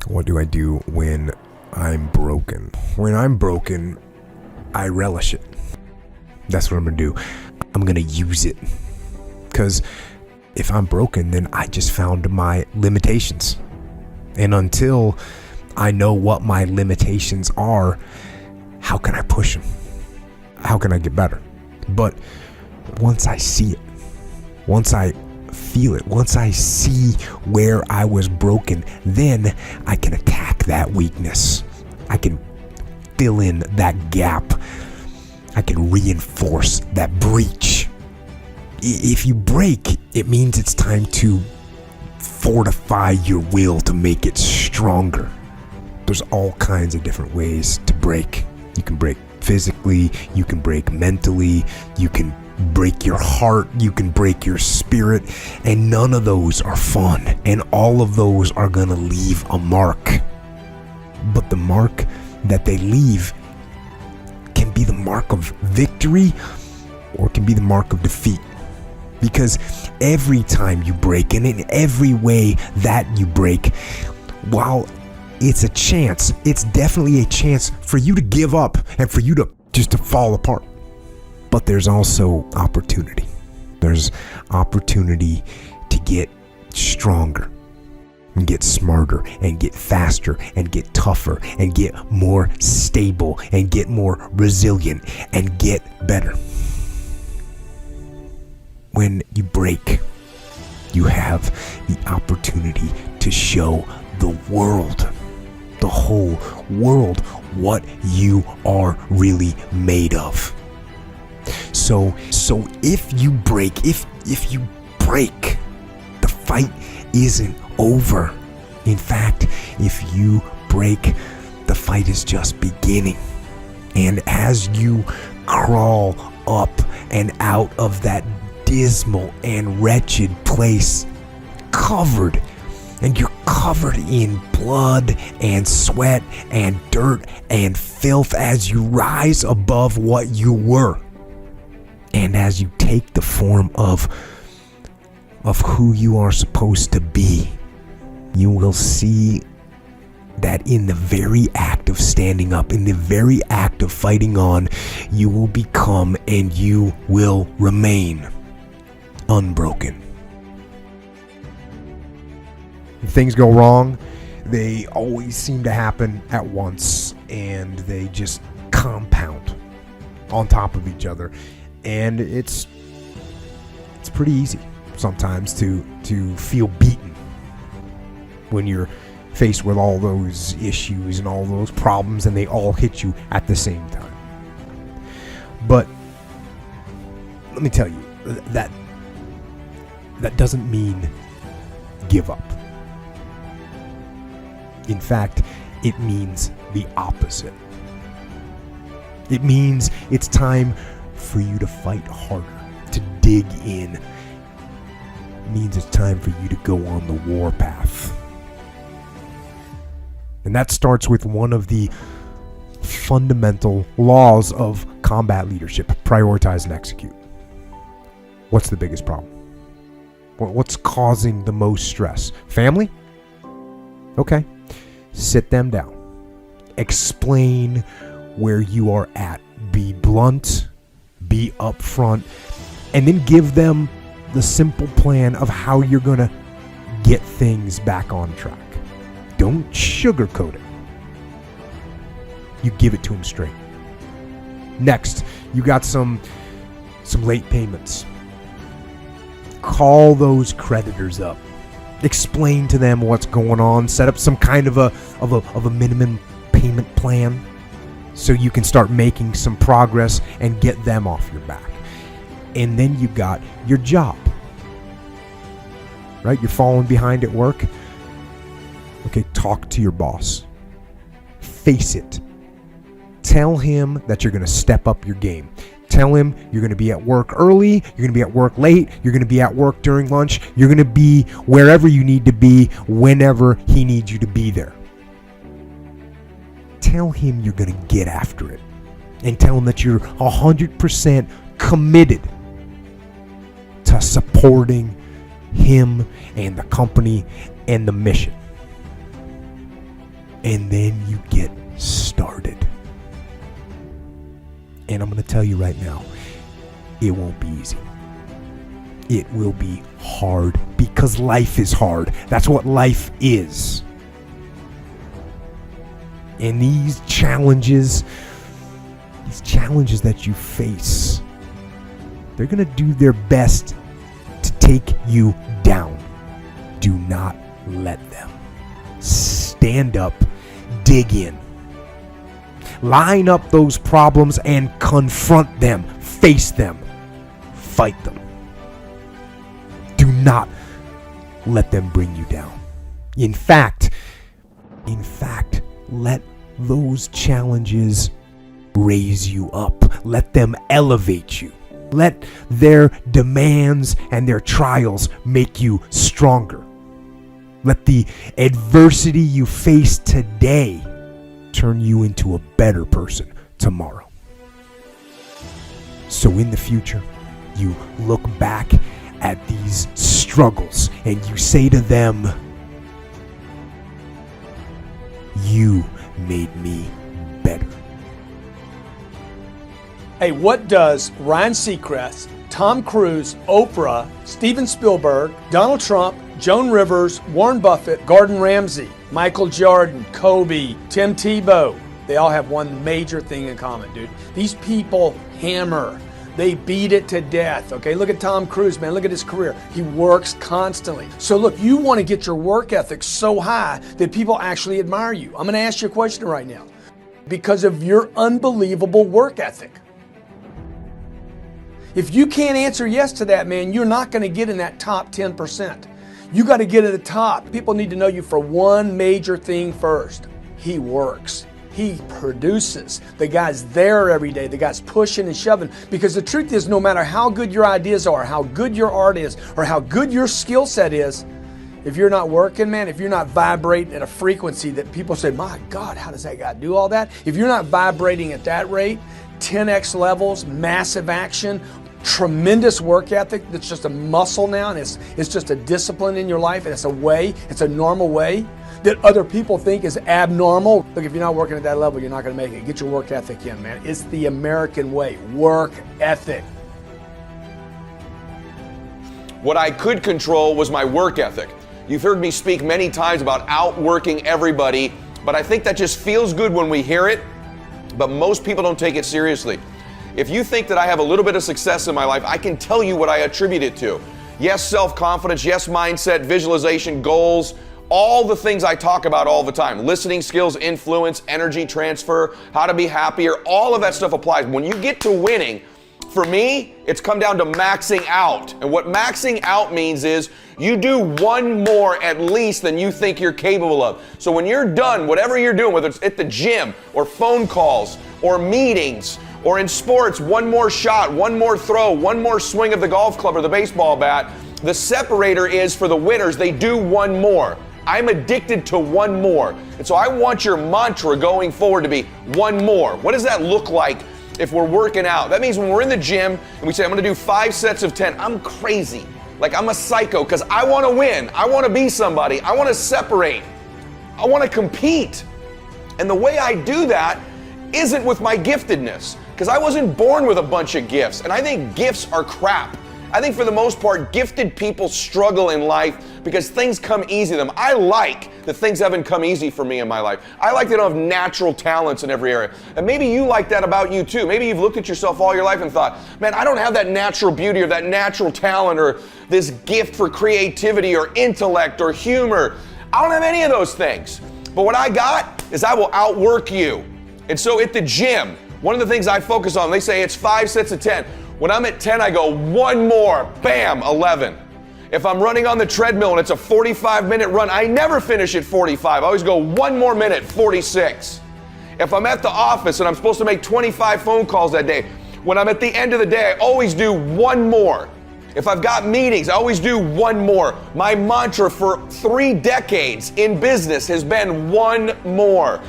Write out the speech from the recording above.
What do I do when I'm broken? When I'm broken, I relish it. That's what I'm gonna do. I'm gonna use it. Because if I'm broken, then I just found my limitations. And until I know what my limitations are, how can I push them? How can I get better? But once I see it, once I feel it, once I see where I was broken, then I can attack that weakness. I can fill in that gap. I can reinforce that breach. If you break, it means it's time to fortify your will to make it stronger. There's all kinds of different ways to break. You can break physically, you can break mentally, you can break your heart, you can break your spirit, and none of those are fun, and all of those are gonna leave a mark. But the mark that they leave can be the mark of victory or it can be the mark of defeat. Because every time you break, and in every way that you break, while it's a chance, it's definitely a chance for you to give up and for you to just to fall apart. But there's also opportunity. There's opportunity to get stronger and get smarter and get faster and get tougher and get more stable and get more resilient and get better. When you break, you have the opportunity to show the world, the whole world, what you are really made of. So if you break, the fight isn't over. In fact, if you break, the fight is just beginning. And as you crawl up and out of that dismal and wretched place, you're covered in blood and sweat and dirt and filth as you rise above what you were. And as you take the form of who you are supposed to be, you will see that in the very act of standing up, in the very act of fighting on, you will become and you will remain unbroken. When things go wrong, they always seem to happen at once, and they just compound on top of each other. And it's pretty easy sometimes to feel beaten when you're faced with all those issues and all those problems, and they all hit you at the same time. But let me tell you, that doesn't mean give up. In fact, it means the opposite. It means it's time for you to fight harder, to dig in. It means it's time for you to go on the warpath. And that starts with one of the fundamental laws of combat leadership: prioritize and execute. What's the biggest problem? What's causing the most stress? Family? Okay. Sit them down. Explain where you are at. Be blunt. Be upfront. And then give them the simple plan of how you're going to get things back on track. Don't sugarcoat it. You give it to them straight. Next, you got some late payments. Call those creditors up. Explain to them what's going on. Set up some kind of a minimum payment plan so you can start making some progress and get them off your back. And then you got your job. Right? You're falling behind at work. Okay, talk to your boss. Face it. Tell him that you're going to step up your game. Tell him you're going to be at work early, you're going to be at work late, you're going to be at work during lunch, you're going to be wherever you need to be whenever he needs you to be there. Tell him you're going to get after it. And tell him that you're 100% committed to supporting him and the company and the mission. and then you get started. And I'm going to tell you right now, it won't be easy. It will be hard because life is hard. That's what life is. And these challenges that you face, they're going to do their best to take you down. Do not let them. Stand up, dig in. Line up those problems and confront them. Face them. Fight them. Do not let them bring you down. In fact, let those challenges raise you up. Let them elevate you. Let their demands and their trials make you stronger. Let the adversity you face today turn you into a better person tomorrow. So in the future, you look back at these struggles and you say to them, "You made me better." Hey, what does Ryan Seacrest, Tom Cruise, Oprah, Steven Spielberg, Donald Trump, Joan Rivers, Warren Buffett, Gordon Ramsay, Michael Jordan, Kobe, Tim Tebow, they all have one major thing in common, dude. These people hammer. They beat it to death, okay? Look at Tom Cruise, man. Look at his career. He works constantly. So look, you want to get your work ethic so high that people actually admire you. I'm going to ask you a question right now. Because of your unbelievable work ethic. If you can't answer yes to that, man, you're not going to get in that top 10%. You got to get at the top. People need to know you for one major thing first. He works. He produces. The guy's there every day. The guy's pushing and shoving. Because the truth is, no matter how good your ideas are, how good your art is, or how good your skill set is, if you're not working, man, if you're not vibrating at a frequency that people say, "My God, how does that guy do all that?" If you're not vibrating at that rate, 10x levels, massive action, tremendous work ethic that's just a muscle now, and it's just a discipline in your life, and it's a way, it's a normal way that other people think is abnormal. Look, if you're not working at that level, you're not going to make it. Get your work ethic in, man. It's the American way. Work ethic. What I could control was my work ethic. You've heard me speak many times about outworking everybody, but I think that just feels good when we hear it, but most people don't take it seriously. If you think that I have a little bit of success in my life, I can tell you what I attribute it to. Yes, self-confidence, yes, mindset, visualization, goals, all the things I talk about all the time. Listening skills, influence, energy transfer, how to be happier, all of that stuff applies. When you get to winning, for me, it's come down to maxing out. And what maxing out means is you do one more at least than you think you're capable of. So when you're done, whatever you're doing, whether it's at the gym or phone calls or meetings or in sports, one more shot, one more throw, one more swing of the golf club or the baseball bat, the separator is for the winners, they do one more. I'm addicted to one more. And so I want your mantra going forward to be one more. What does that look like if we're working out? That means when we're in the gym and we say, I'm gonna do 5 sets of 10, I'm crazy. Like I'm a psycho because I wanna win. I wanna be somebody. I wanna separate. I wanna compete. And the way I do that isn't with my giftedness, because I wasn't born with a bunch of gifts. And I think gifts are crap. I think for the most part, gifted people struggle in life because things come easy to them. I like that things haven't come easy for me in my life. I like that I have natural talents in every area. And maybe you like that about you too. Maybe you've looked at yourself all your life and thought, man, I don't have that natural beauty or that natural talent or this gift for creativity or intellect or humor. I don't have any of those things. But what I got is I will outwork you. And so at the gym, one of the things I focus on, they say it's 5 sets of 10. When I'm at 10, I go one more, bam, 11. If I'm running on the treadmill and it's a 45-minute run, I never finish at 45. I always go one more minute, 46. If I'm at the office and I'm supposed to make 25 phone calls that day, when I'm at the end of the day, I always do one more. If I've got meetings, I always do one more. My mantra for 3 decades in business has been one more.